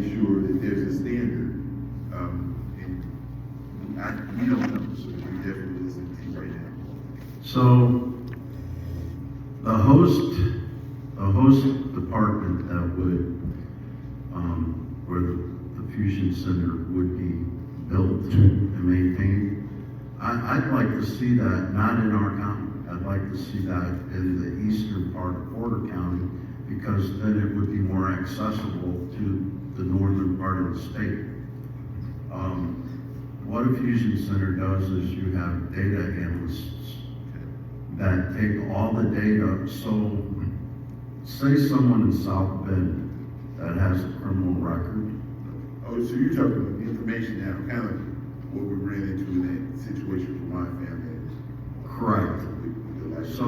sure that there's a standard. We don't know, so we definitely listen to you right now. So the host department that would, where the fusion center would be built and maintained, I'd like to see that not in our county. I'd like to see that in the eastern part of Porter County, because then it would be more accessible to the northern part of the state. What a fusion center does is you have data analysts that take all the data. So say someone in South Bend that has a criminal record. Oh, so you're talking about the information now, kind of what we ran into in that situation for my family. Correct. So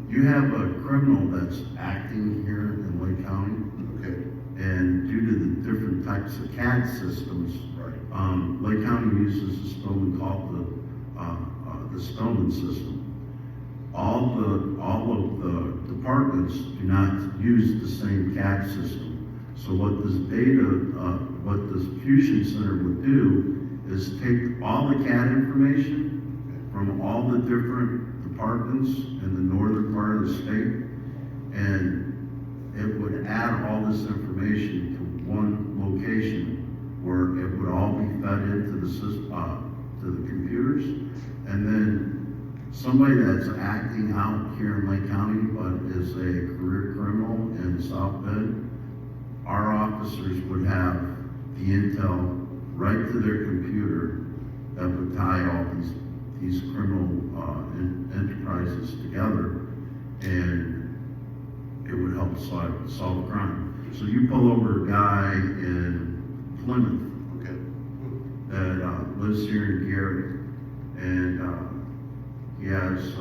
you have a criminal that's acting here in Lake County. Okay. And due to the different types of CAD systems, Right. Lake County uses a system called the Stoneman system. All of the departments do not use the same CAD system. So what this fusion center would do is take all the CAD information from all the different departments in the northern part of the state, and it would add all this information to one location where it would all be fed into the system, to the computers, and then somebody that's acting out here in Lake County but is a career criminal in South Bend, our officers would have the intel right to their computer that would tie all these criminal enterprises together, and it would help solve crime. So you pull over a guy in Plymouth, Okay. that lives here in Gary, and he has a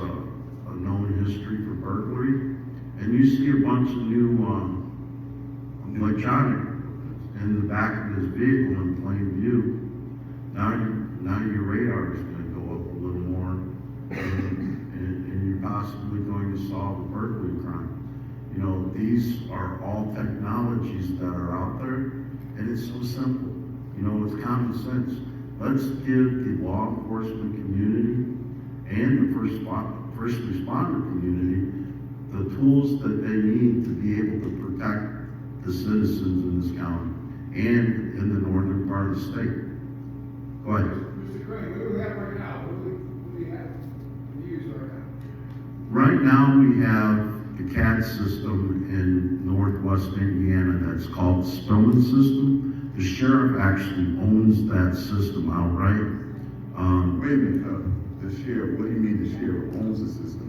known history for burglary, and you see a bunch of new electronic in the back of his vehicle in plain view. Now your radar is going to go up a little more, and you're possibly going to solve a burglary crime. You know, these are all technologies that are out there, and it's so simple. You know, it's common sense. Let's give the law enforcement community and the first responder community the tools that they need to be able to protect the citizens in this county and in the northern part of the state. Go ahead. Mr. Crane, what do we have right now? What do we have to use right now? Right now, we have the CAD system in northwest Indiana that's called the Stoneman system. The sheriff actually owns that system outright. Wait a minute, the sheriff, what do you mean the sheriff owns the system?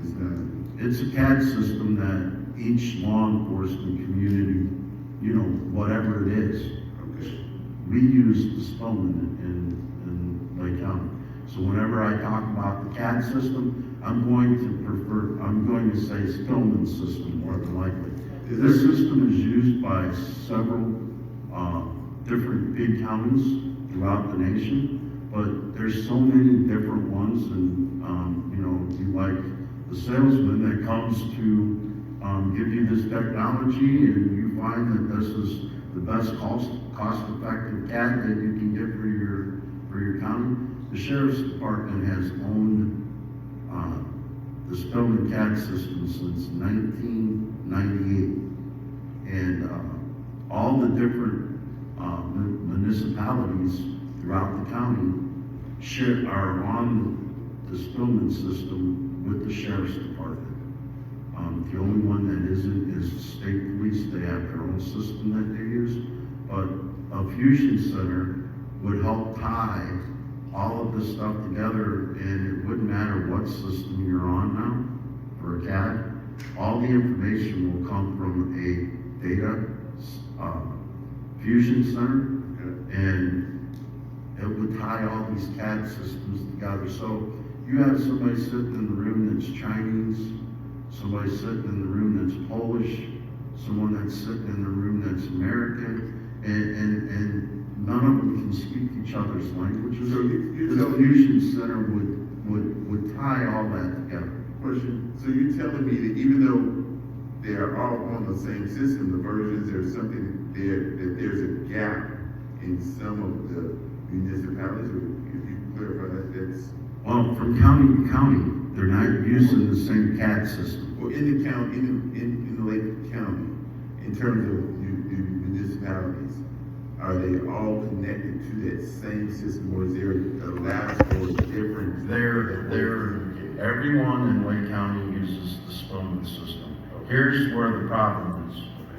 It's a CAD system that each law enforcement community, you know, whatever it is, Okay. we use the Stoneman in Lake County. So whenever I talk about the CAD system, I'm going to say Stoneman system more than likely. This system is used by several different big counties throughout the nation, but there's so many different ones, and you know, you like the salesman that comes to give you this technology, and you find that this is the best cost-effective CAD that you can get for your county. The Sheriff's Department has owned the Stoneman CAD system since 1998, and all the different municipalities throughout the county are on the Stoneman system with the Sheriff's Department. The only one that isn't is the state police. They have their own system that they use, but a fusion center would help tie all of this stuff together, and it wouldn't matter what system you're on now for a CAD. All the information will come from a data fusion center, and it would tie all these CAD systems together. So you have somebody sitting in the room that's Chinese, somebody sitting in the room that's Polish, someone that's sitting in the room that's American, and none of them can speak each other's languages. So The fusion center would tie all that together. Question. So you're telling me that even though they are all on the same system, the versions, there's something there, that there's a gap gap in some of the municipalities, or if you can clarify that, that's, Well, from county to county, they're not using the same CAD system. or in the county, in the Lake County, in terms of the municipalities, are they all connected to that same system, or is there a last or different? Everyone in Lake County uses the Spillman system. Here's where the problem is.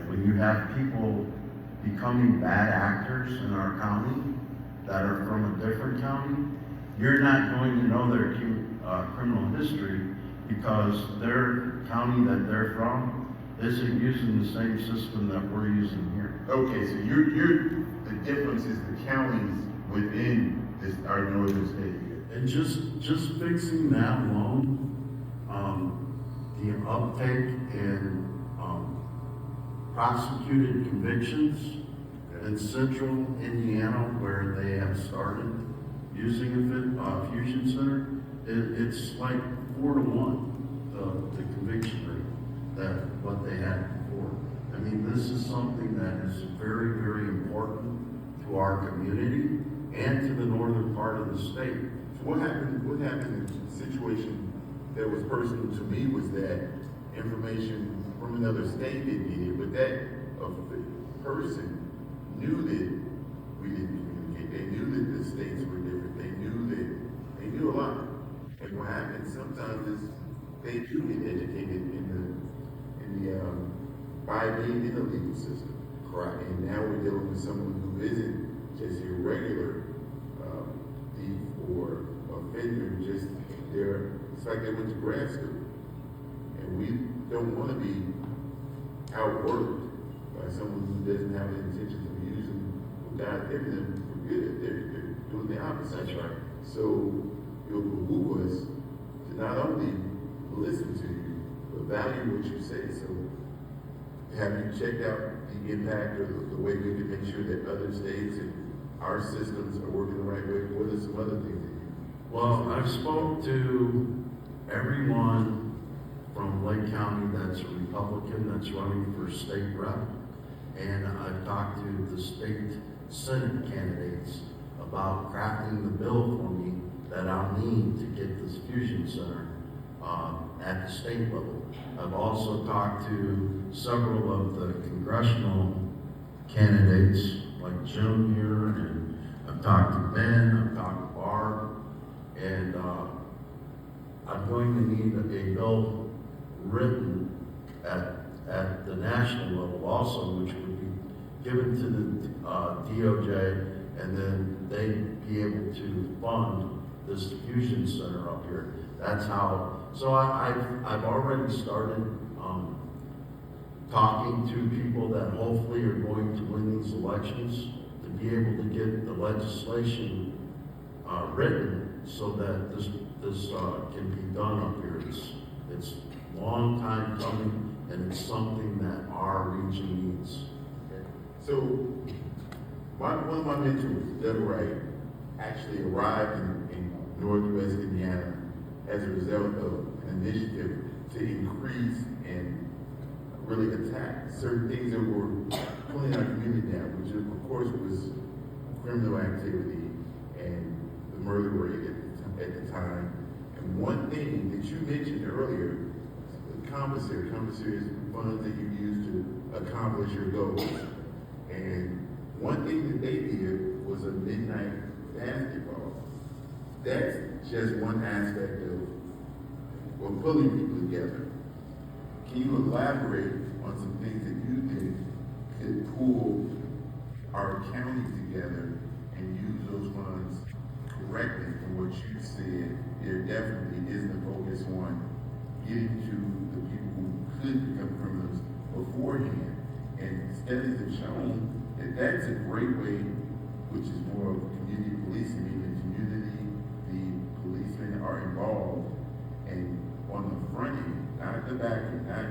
When you have people becoming bad actors in our county that are from a different county, you're not going to know their criminal history because their county that they're from isn't using the same system that we're using here. Okay, so the difference is the counties within our northern state. And just fixing that alone, the uptake in prosecuted convictions in central Indiana where they have started using a fusion center, it's like 4-to-1, the conviction rate that what they had before. I mean, this is something that is very, very important to our community and to the northern part of the state. So what happened in the situation that was personal to me was that information from another state didn't get it, but that person knew that we didn't communicate. They knew that the states were different. They knew a lot. And what happens sometimes is they do get educated by being in the legal system. Correct. And now we're dealing with someone who isn't just your regular thief or offender, just it's like they went to grad school. And we don't want to be outworked by someone who doesn't have the intentions of using what God given them for good. They're doing the opposite. That's right. So it will behoove us to not only listen to you, but value what you say. So have you checked out the impact or the way we can make sure that other states and our systems are working the right way? What are some other things that you? Well, I've spoke to everyone from Lake County that's a Republican that's running for state rep, and I've talked to the state Senate candidates about crafting the bill for me that I'll need to get this fusion center at the state level. I've also talked to several of the congressional candidates like Jim here, and I've talked to Ben, I've talked to Barb, and I'm going to need a bill written at the national level also, which would be given to the DOJ, and then they'd be able to fund this fusion center up here. That's how. So I've already started talking to people that hopefully are going to win these elections to be able to get the legislation written so that this can be done up here. It's a long time coming, and it's something that our region needs. Okay. So one of my mentors, Doug Wright, actually arrived in Northwest Indiana as a result of an initiative to increase and really attack certain things that were pulling our community down, which of course was criminal activity and the murder rate at the time. And one thing that you mentioned earlier, the commissary is funds that you use to accomplish your goals. And one thing that they did was a midnight basketball. That's just one aspect of pulling people together. Can you elaborate on some things that you think could pull our county together and use those funds correctly? From what you said, there definitely isn't a focus on getting to the people who could become criminals beforehand. And studies have shown that that's a great way, which is more of community policing, meaning the community, the policemen are involved, and on the front end, not at the back end, not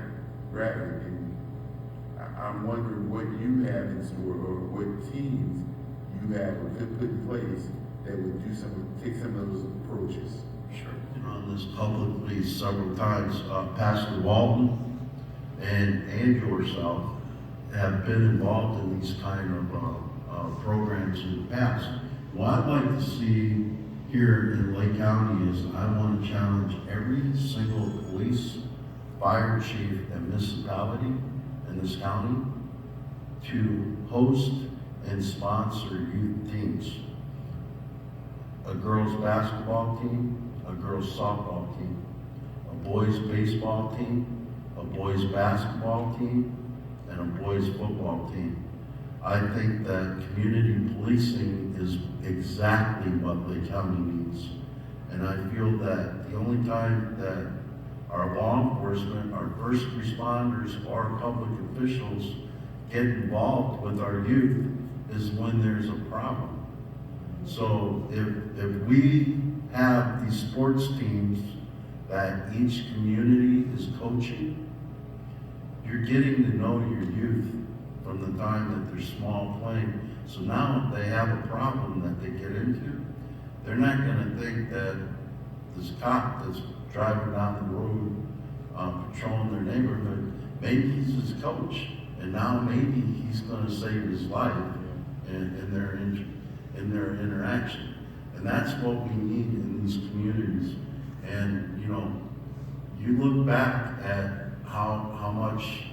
grabbing. And I'm wondering what you have in store, or what teams you have or could put in place that would take some of those approaches. Sure. Been on this publicly several times. Pastor Walton and yourself have been involved in these kind of programs in the past. What I'd like to see here in Lake County is I want to challenge every single police, fire chief, and municipality in this county to host and sponsor youth teams. A girls basketball team, a girls softball team, a boys baseball team, a boys basketball team, and a boys football team. I think that community policing is exactly what Lake County needs. And I feel that the only time that our law enforcement, our first responders, our public officials get involved with our youth is when there's a problem. So if we have these sports teams that each community is coaching, you're getting to know your youth from the time that they're small playing. So now if they have a problem that they get into, they're not gonna think that this cop that's driving down the road, patrolling their neighborhood, maybe he's his coach. And now maybe he's gonna save his life in their interaction. And that's what we need in these communities. And you know, you look back at how much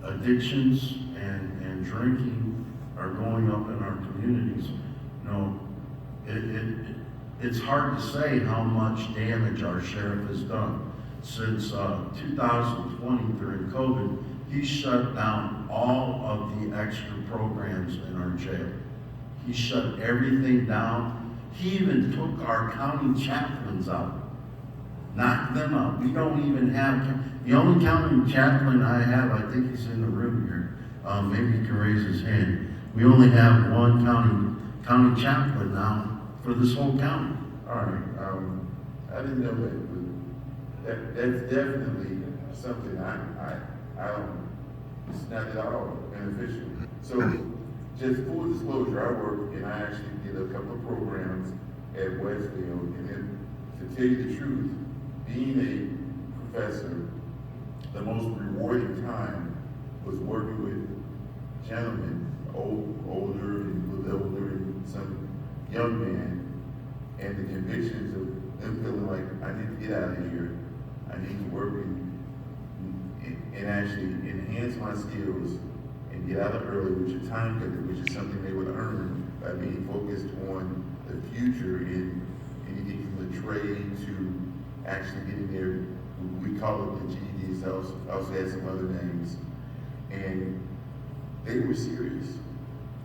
addictions and drinking are going up in our communities. You know, it's hard to say how much damage our sheriff has done. Since 2020 during COVID, he shut down all of the extra programs in our jail. He shut everything down. He even took our county chaplains out, knocked them out. We don't even have, the only county chaplain I have, I think he's in the room here, maybe he can raise his hand. We only have one county chaplain now for this whole county. All right, I didn't know that, but that's definitely something I don't, it's not at all beneficial. So, just full disclosure, I work and I actually did a couple of programs at Westfield, and then, to tell you the truth, being a professor, the most rewarding time was working with gentlemen, older and a little older, and some young man, and the convictions of them feeling like, I need to get out of here, I need to work and actually enhance my skills and get out of early, which is time credit, which is something they would earn by being focused on the future and anything from the trade to actually getting there. We call it the GED, so also had some other names. And they were serious.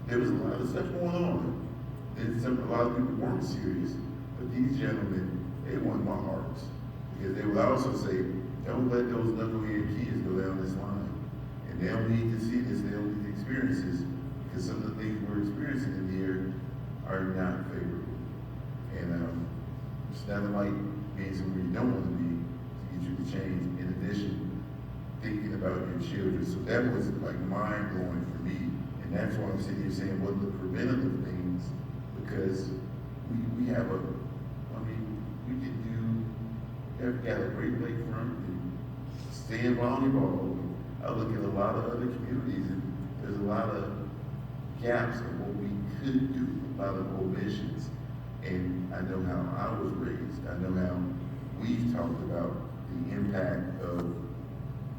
There was a lot of stuff going on. A lot of people weren't serious, but these gentlemen, they won my hearts. Because they would also say, don't let those knucklehead kids go down this line. And they don't need to see this, they don't need to experience this, because some of the things we're experiencing in here are not favorable. And it's nothing like being somewhere you don't want to be to get you to change. In addition, thinking about your children. So that was like mind-blowing for me. And that's why I'm sitting here saying, what are the preventative things? Because we have we can do, we've got a great lakefront and stay in volleyball. I look at a lot of other communities and there's a lot of gaps of what we could do, a lot of omissions. And I know how I was raised. I know how we've talked about the impact of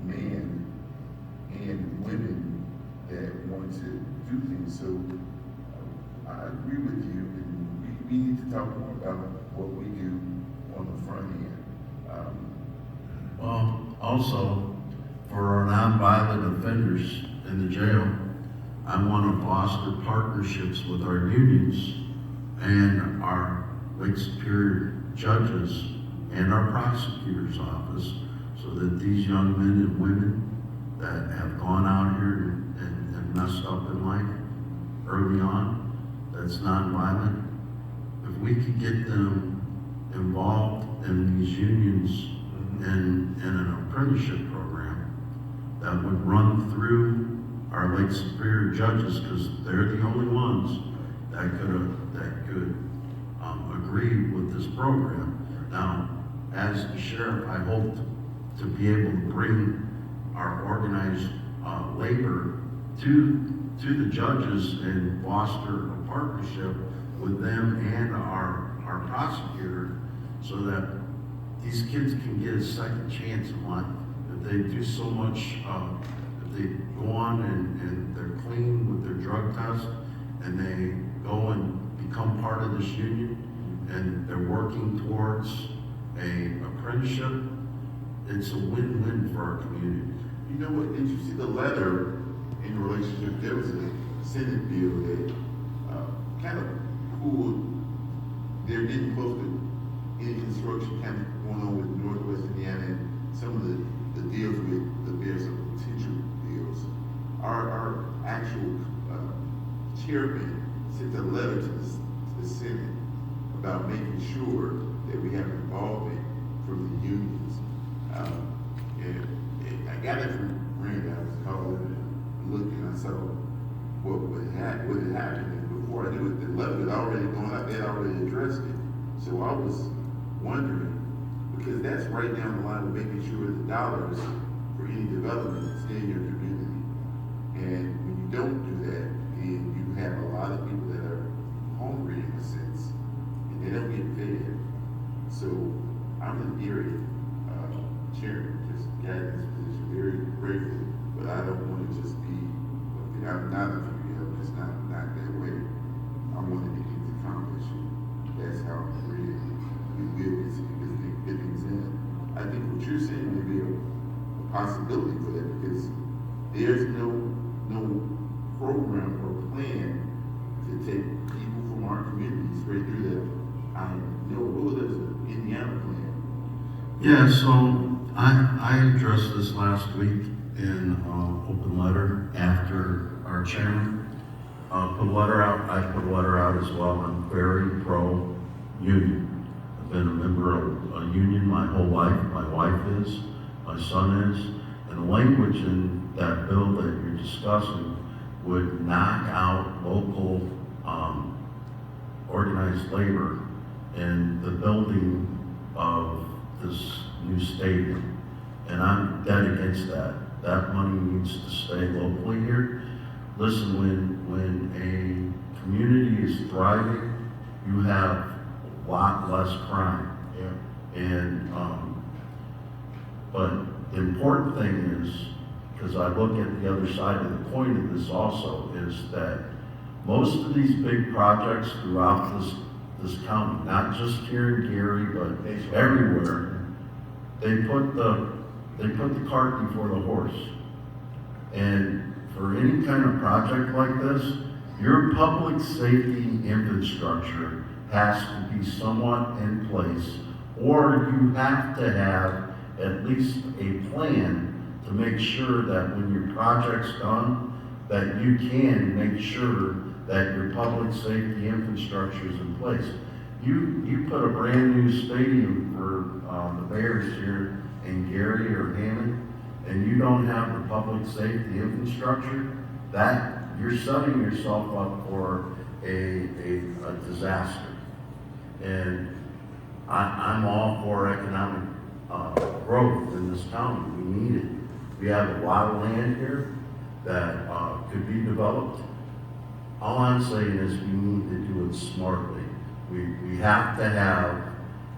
men and women that want to do things. So I agree with you, and we need to talk more about what we do on the front end. Well, also, for our nonviolent offenders in the jail, I want to foster partnerships with our unions and our Lake Superior judges and our prosecutor's office, so that these young men and women that have gone out here and messed up in life early on, that's nonviolent, if we could get them involved in these unions and in an apprenticeship program that would run through our Lake Superior judges, because they're the only ones that could agree with this program. Now, as the sheriff, I hope to be able to bring our organized labor to to the judges and foster a partnership with them and our prosecutor so that these kids can get a second chance in life. If they do so much, if they go on and they're clean with their drug test and they go and become part of this union and they're working towards a apprenticeship, it's a win-win for our community. You know what, did you see the letter in relationship, there was a Senate bill that kind of pulled, they're getting close to any construction kind of going on with Northwest Indiana and some of the deals with, there's some potential deals. Our actual chairman sent a letter to the Senate about making sure that we have involvement from the unions. And I got it from Randy. I was calling and looking. I saw what had happened. And before I knew it, the letter had already gone out. They had already addressed it. So I was wondering, because that's right down the line of making sure the dollars for any development stay in your community. And when you don't do that, then you have a lot of people that are hungry in a sense, and they don't get fed. So I'm an area chairman, just got in this position, very grateful, but I don't want to just be, I'm not a few, I'm just not that way. I want to get things accomplished. That's how I'm created. We will get things in. I think what you're saying may be a possibility for that because there's no program or plan to take people from our community straight through that. I know, there's an Indiana plan. Yeah, so I addressed this last week in open letter after our chairman put a letter out. I put a letter out as well. I'm very pro-union. I've been a member of a union my whole life. My wife is, my son is, and the language in that bill that you're discussing would knock out local organized labor in the building of this new stadium. And I'm dead against that. That money needs to stay locally here. Listen, when a community is thriving, you have a lot less crime. Yeah. And, but the important thing is, because I look at the other side of the coin of this also, is that most of these big projects throughout this county, not just here in Gary, but everywhere, they put the cart before the horse. And for any kind of project like this, your public safety infrastructure has to be somewhat in place, or you have to have at least a plan to make sure that when your project's done, that you can make sure that your public safety infrastructure is in place. You put a brand new stadium for the Bears here in Gary or Hammond, and you don't have the public safety infrastructure, that you're setting yourself up for a disaster. And I'm all for economic growth in this county. We need it. We have a lot of land here that could be developed. All I'm saying is we need to do it smartly. We have to have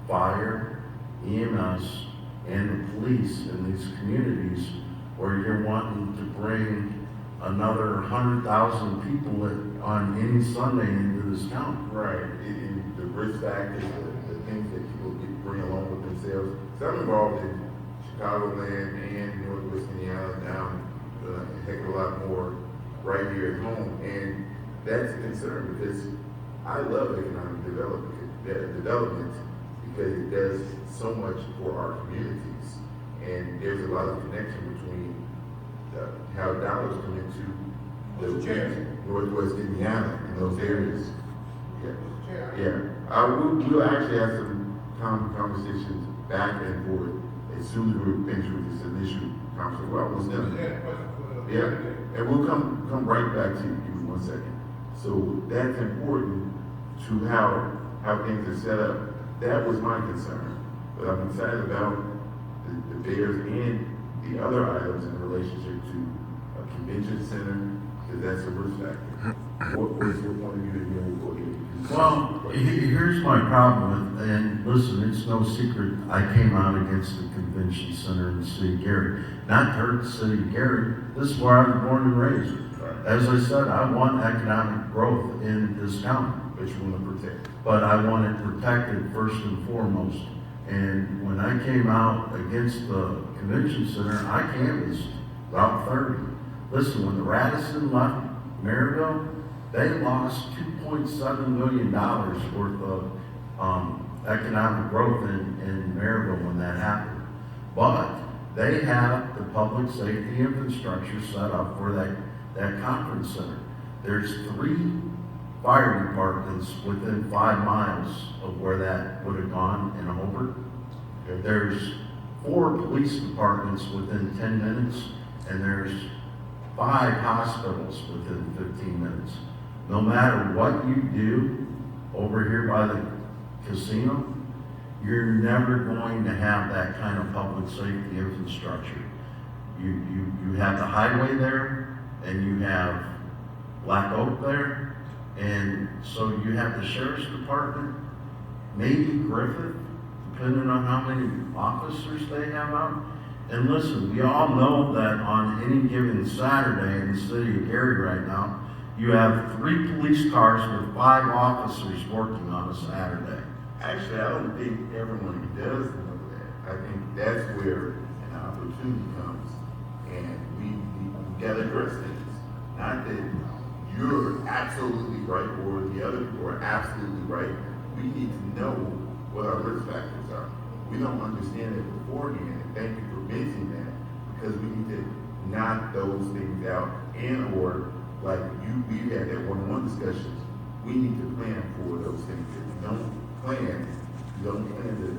fire, EMS, and the police in these communities where you're wanting to bring another 100,000 people on any Sunday into this county. Right, and the risk factors, the things that people bring along with themselves. So I'm involved in Chicagoland and Northwest Indiana now, a heck of a lot more right here at home, and that's a concern because I love economic development because it does so much for our communities, and there's a lot of connection between how dollars come into the Northwest Indiana in those areas. Yeah. We'll actually have some conversations back and forth as soon as we're finished with this initial conversation. We're almost done. Yeah, and we'll come right back to you in 1 second. So that's important to how things are set up. That was my concern, but I'm excited about the Bears and the other items in relationship to a convention center, because that's a risk factor. What is your point of view that you're going Well, here's my problem with, and listen, it's no secret, I came out against the convention center in the city of Gary. Not to hurt the city of Gary, this is where I was born and raised. As I said, I want economic growth in this county. But you want to protect. But I want it protected first and foremost. And when I came out against the convention center, I canvassed Route 30. Listen, when the Radisson left Maryville, they lost $2.7 million worth of economic growth in Maryville when that happened. But they have the public safety infrastructure set up for that conference center. There's 3 fire departments within 5 miles of where that would have gone in Hobart. There's 4 police departments within 10 minutes, and there's 5 hospitals within 15 minutes. No matter what you do over here by the casino, you're never going to have that kind of public safety infrastructure. You have the highway there, and you have Black Oak there, and so you have the sheriff's department, maybe Griffith, depending on how many officers they have out. And listen, we all know that on any given Saturday in the city of Gary right now, you have 3 police cars with 5 officers working on a Saturday. Actually, I don't think everyone does know that. I think that's where an opportunity comes, and we got to address things. Not that you're absolutely right or the other people are absolutely right. We need to know what our risk factors are. We don't understand it beforehand, and thank you for mentioning that, because we need to knock those things out, and or like we had that one-on-one discussions, we need to plan for those things. If we don't plan to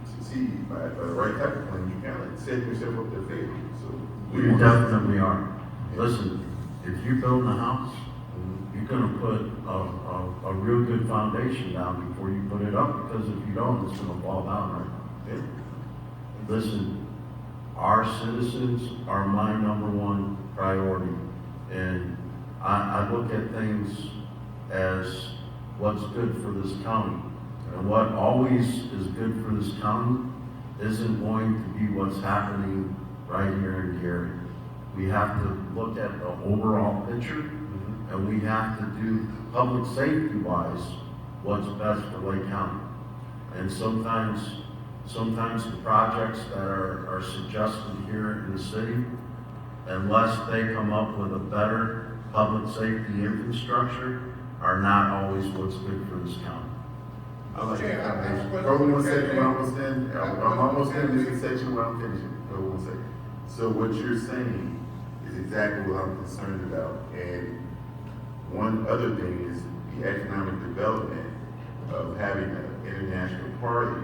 succeed by the right type of plan, you kind of set yourself up to fail. So You definitely are. Listen, if you build a house, you're gonna put a real good foundation down before you put it up, because if you don't, it's gonna fall down right now. Yeah. Listen, our citizens are my #1 priority, and I look at things as what's good for this county. And what always is good for this county isn't going to be what's happening right here in Gary. We have to look at the overall picture, and we have to do public safety wise what's best for Lake County. And sometimes the projects that are suggested here in the city, unless they come up with a better public safety infrastructure, are not always what's good for this county. I like that foundation. Hold on 1 second, I'm almost in this section where I'm finishing. Hold on 1 second. So what you're saying is exactly what I'm concerned about. And one other thing is the economic development of having an international party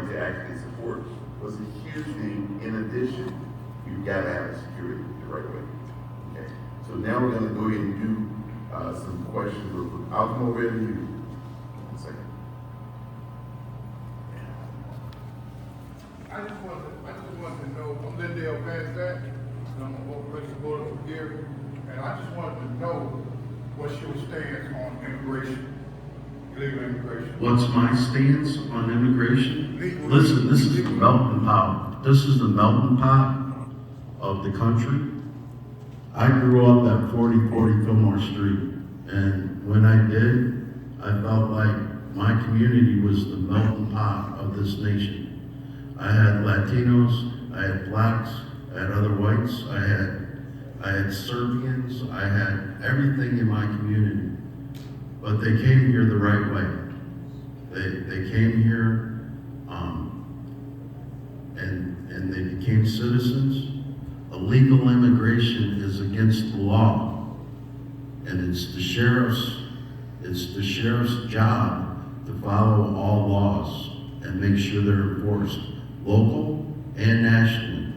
to actually support was a huge thing. In addition, you've got to have security the right way. Okay. So now we're going to go ahead and do some questions. I'll come over to you. 1 second. I just wanted to know, I'm Lindell Van Zant, and I'm a local voter from Gary, and I just wanted to know what's your stance on immigration, illegal immigration. What's my stance on immigration? Legal. Listen, this is the melting pot. This is the melting pot of the country. I grew up at 4040 Fillmore Street, and when I did, I felt like my community was the melting pot of this nation. I had Latinos, I had blacks, I had other whites, I had Serbians, I had everything in my community. But they came here the right way. They came here and they became citizens. Illegal immigration is against the law, and it's the sheriff's job to follow all laws and make sure they're enforced, local and nationally.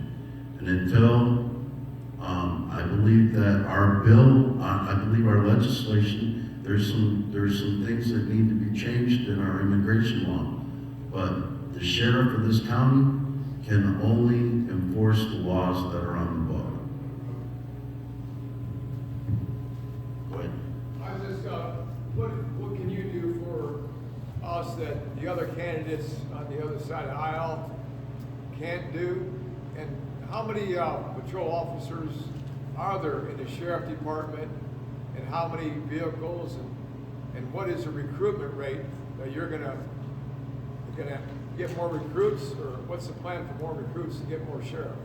And until I believe that our bill, I believe our legislation, there's some things that need to be changed in our immigration law. But the sheriff of this county can only enforce the laws that are on the book. What can you do for us that the other candidates on the other side of the aisle can't do? And how many patrol officers are there in the sheriff department, and how many vehicles, and what is the recruitment rate that you're gonna get more recruits, or what's the plan for more recruits to get more sheriff?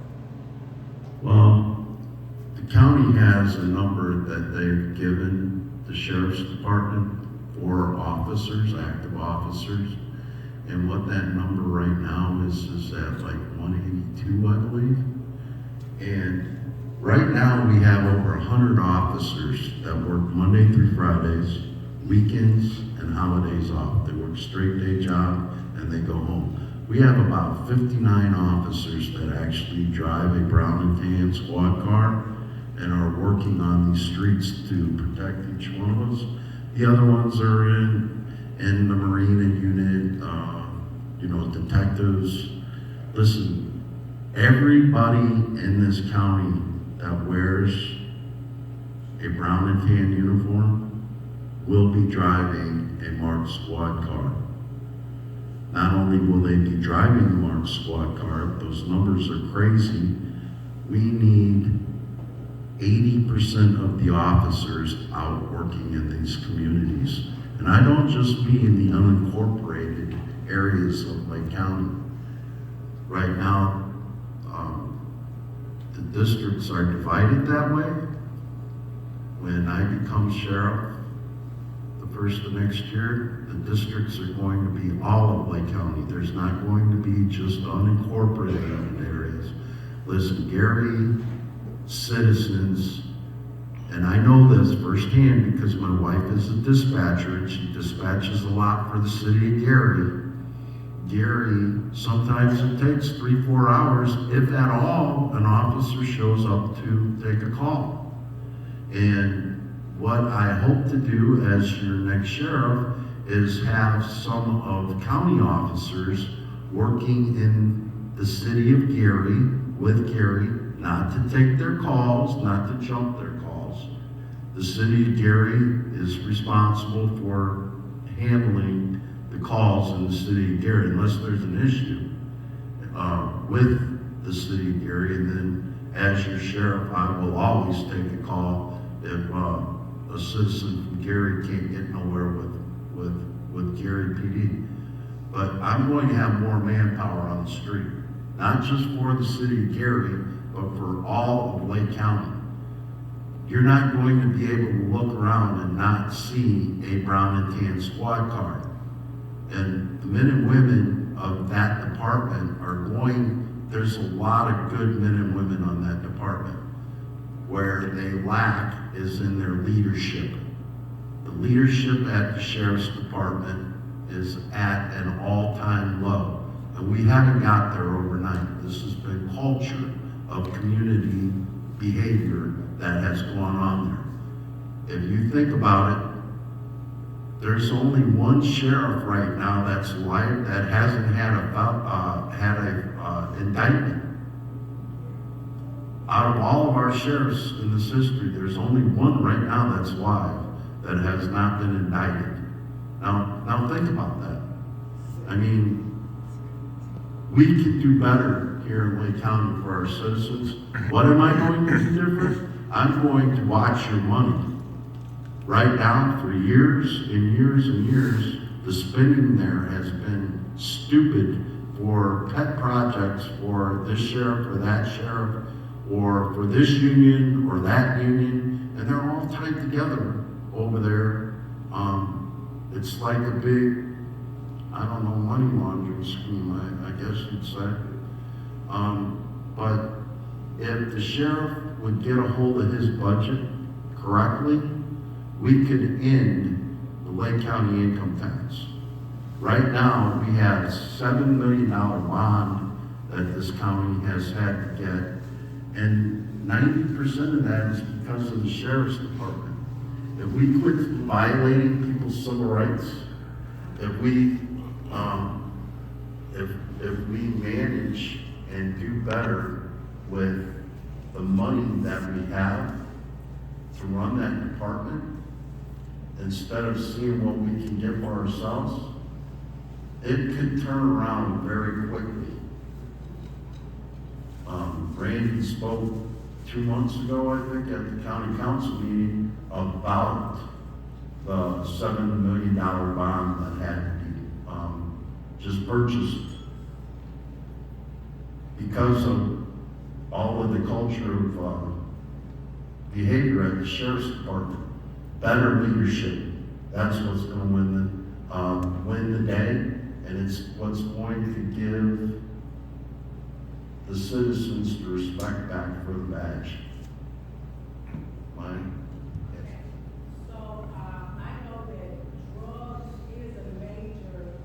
Well, the county has a number that they've given the sheriff's department for officers, active officers. And what that number right now is at like 182, I believe. And right now we have over 100 officers that work Monday through Fridays, weekends and holidays off. They work straight day job and they go home. We have about 59 officers that actually drive a brown and tan squad car and are working on these streets to protect each one of us. The other ones are in the Marine unit, detectives. Listen, everybody in this county that wears a brown and tan uniform will be driving a marked squad car. Not only will they be driving the marked squad car, those numbers are crazy. We need 80% of the officers out working in these communities. And I don't just mean the unincorporated areas of Lake County. Right now, the districts are divided that way. When I become sheriff, the first of next year, the districts are going to be all of Lake County. There's not going to be just unincorporated areas. Listen, Gary citizens, and I know this firsthand because my wife is a dispatcher and she dispatches a lot for the city of Gary. Gary, sometimes it takes 3-4 hours, if at all, an officer shows up to take a call. And what I hope to do as your next sheriff is have some of county officers working in the city of Gary, with Gary, not to take their calls, not to jump their calls. The city of Gary is responsible for handling the calls in the city of Gary unless there's an issue with the city of Gary. And then as your sheriff, I will always take a call if a citizen from Gary can't get nowhere with Gary PD. But I'm going to have more manpower on the street, not just for the city of Gary, but for all of Lake County. You're not going to be able to look around and not see a brown and tan squad car. And the men and women of that department are there's a lot of good men and women on that department. Where they lack is in their leadership. The leadership at the sheriff's department is at an all-time low. And we haven't got there overnight. This has been culture of community behavior that has gone on there. If you think about it, there's only one sheriff right now that hasn't had a indictment. Out of all of our sheriffs in this history, there's only one right now that's live that has not been indicted. Now think about that. I mean, we could do better here in Lake County for our citizens. What am I going to do different? I'm going to watch your money. Right now, for years and years and years, the spending there has been stupid for pet projects for this sheriff or that sheriff, or for this union or that union, and they're all tied together over there. It's like a big, money laundering scheme, I guess you'd say. But if the sheriff would get a hold of his budget correctly, we could end the Lake County income tax. Right now, we have a $7 million bond that this county has had to get, and 90% of that is because of the sheriff's department. If we quit violating people's civil rights, if we manage and do better with the money that we have to run that department, instead of seeing what we can get for ourselves, it could turn around very quickly. Randy spoke 2 months ago, I think, at the county council meeting about the $7 million bond that had to be just purchased because of all of the culture of behavior at the sheriff's department. Better leadership. That's what's going to win the day, and it's what's going to give the citizens the respect back for the badge. Mike? So, I know that drugs is a major,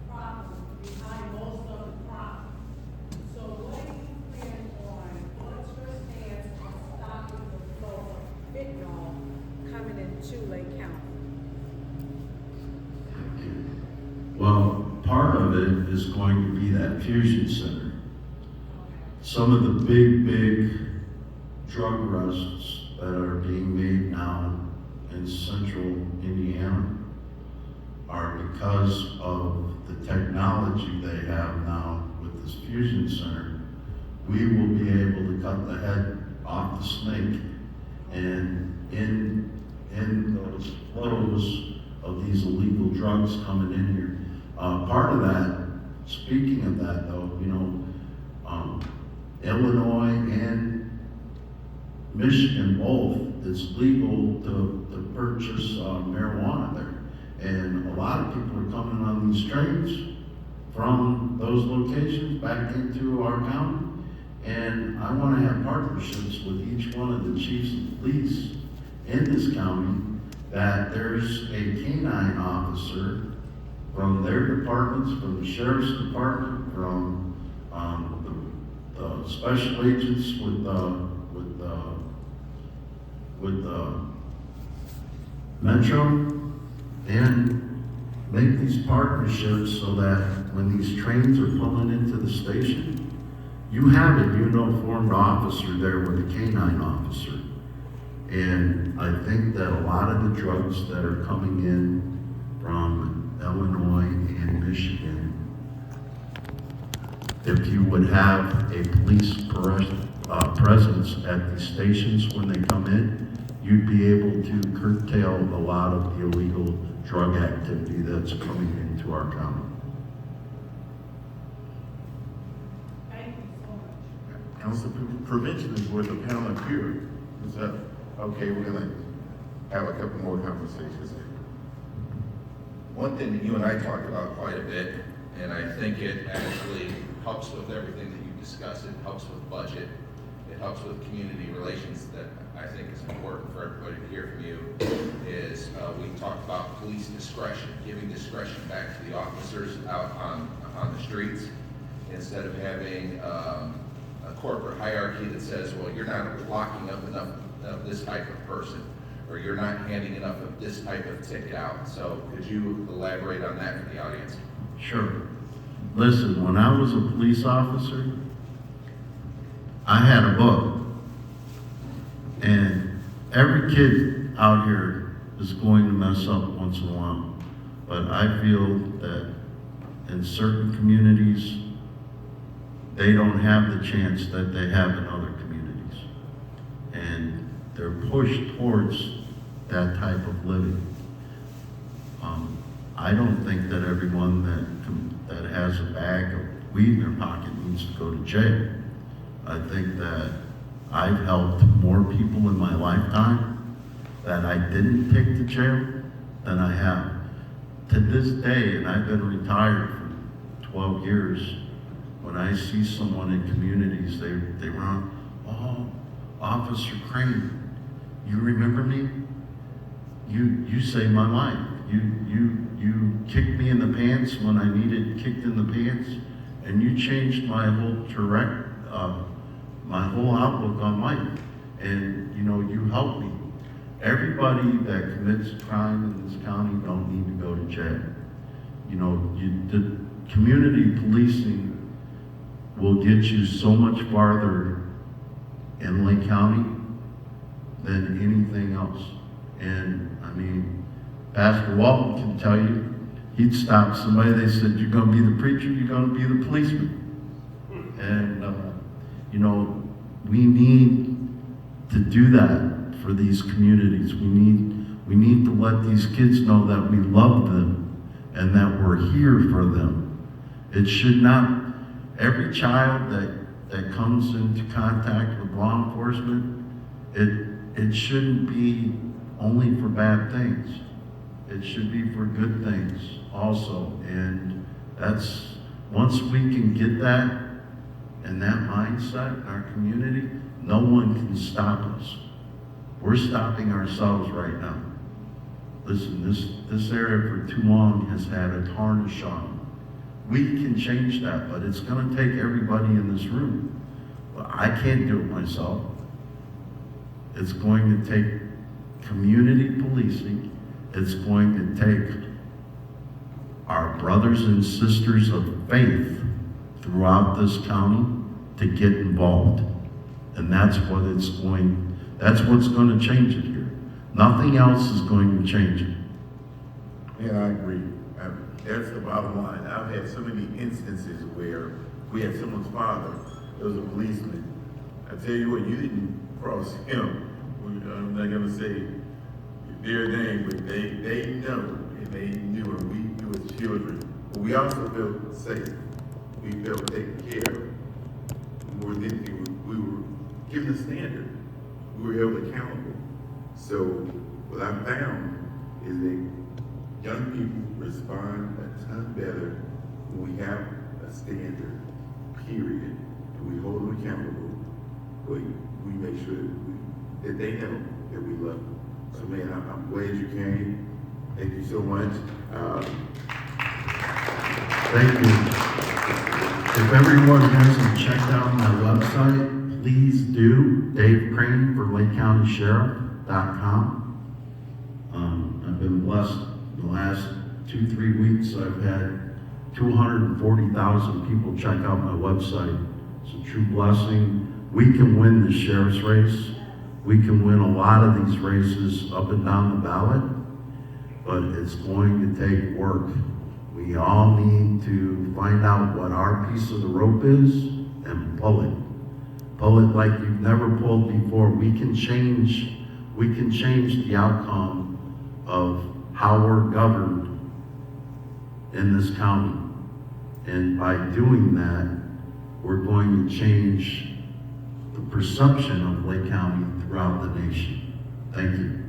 problem behind most of the crime. So what do you plan on, what's your stance on stopping the flow of fentanyl coming into Lake County? Well, part of it is going to be that fusion center. Some of the big drug arrests that are being made now in central Indiana are because of the technology they have now with this fusion center. We will be able to cut the head off the snake, and in those flows of these illegal drugs coming in here. Part of that, speaking of that though, Illinois and Michigan both, it's legal to purchase marijuana there. And a lot of people are coming on these trains from those locations back into our county. And I want to have partnerships with each one of the chiefs of police in this county, that there's a canine officer from their departments, from the sheriff's department, from the special agents with Metro, and make these partnerships so that when these trains are pulling into the station, you have a uniformed officer there with a canine officer. And I think that a lot of the drugs that are coming in from Illinois and Michigan, if you would have a police presence at these stations when they come in, you'd be able to curtail a lot of the illegal drug activity that's coming into our county. Thank you so much. Council, prevention is where the panel of cure. Is that, okay, we're gonna have a couple more conversations. One thing that you and I talked about quite a bit, and I think it actually helps with everything that you discussed. It helps with budget. It helps with community relations, that I think is important for everybody to hear from you, is we talked about police discretion, giving discretion back to the officers out on the streets, instead of having a corporate hierarchy that says, well, you're not locking up enough of this type of person, or you're not handing enough of this type of ticket out. So could you elaborate on that for the audience? Sure. Listen, when I was a police officer, I had a book. And every kid out here is going to mess up once in a while. But I feel that in certain communities, they don't have the chance that they have in other communities. And they're pushed towards that type of living. I don't think that everyone that has a bag of weed in their pocket needs to go to jail. I think that I've helped more people in my lifetime that I didn't take to jail than I have. To this day, and I've been retired for 12 years, when I see someone in communities, they run, oh, Officer Crane, you remember me? You saved my life. You kicked me in the pants when I needed kicked in the pants, and you changed my whole my whole outlook on life. And you helped me. Everybody that commits crime in this county don't need to go to jail. The community policing will get you so much farther in Lake County than anything else. And I mean, Pastor Walton can tell you, he'd stop somebody, they said, you're gonna be the preacher, you're gonna be the policeman. And, you know, we need to do that for these communities. We need to let these kids know that we love them and that we're here for them. It should not, every child that comes into contact with law enforcement, it shouldn't be only for bad things. It should be for good things also. And that's, once we can get that and that mindset in our community, no one can stop us. We're stopping ourselves right now. Listen, this area for too long has had a tarnish on it. We can change that, but it's gonna take everybody in this room. Well, I can't do it myself. It's going to take community policing. It's going to take our brothers and sisters of faith throughout this county to get involved. And that's what's going to change it here. Nothing else is going to change it. Yeah, I agree. That's the bottom line. I've had so many instances where we had someone's father, it was a policeman. I tell you what, you didn't cross him. I'm not gonna say their name, but they know, and they knew, and we knew as children. But we also felt safe. We felt taken care of. More than anything, we were given a standard. We were held accountable. So what I found is that young people respond a ton better when we have a standard, period, and we hold them accountable. But we make sure that they know that we love them. So man, I'm glad you came. Thank you so much. Thank you. If everyone hasn't checked out my website, please do. Dave Crane for LakeCountySheriff.com. I've been blessed the last 2-3 weeks. I've had 240,000 people check out my website. It's a true blessing. We can win the sheriff's race. We can win a lot of these races up and down the ballot, but it's going to take work. We all need to find out what our piece of the rope is and pull it. Pull it like you've never pulled before. We can change the outcome of how we're governed in this county. And by doing that, we're going to change the perception of Lake County throughout the nation. Thank you.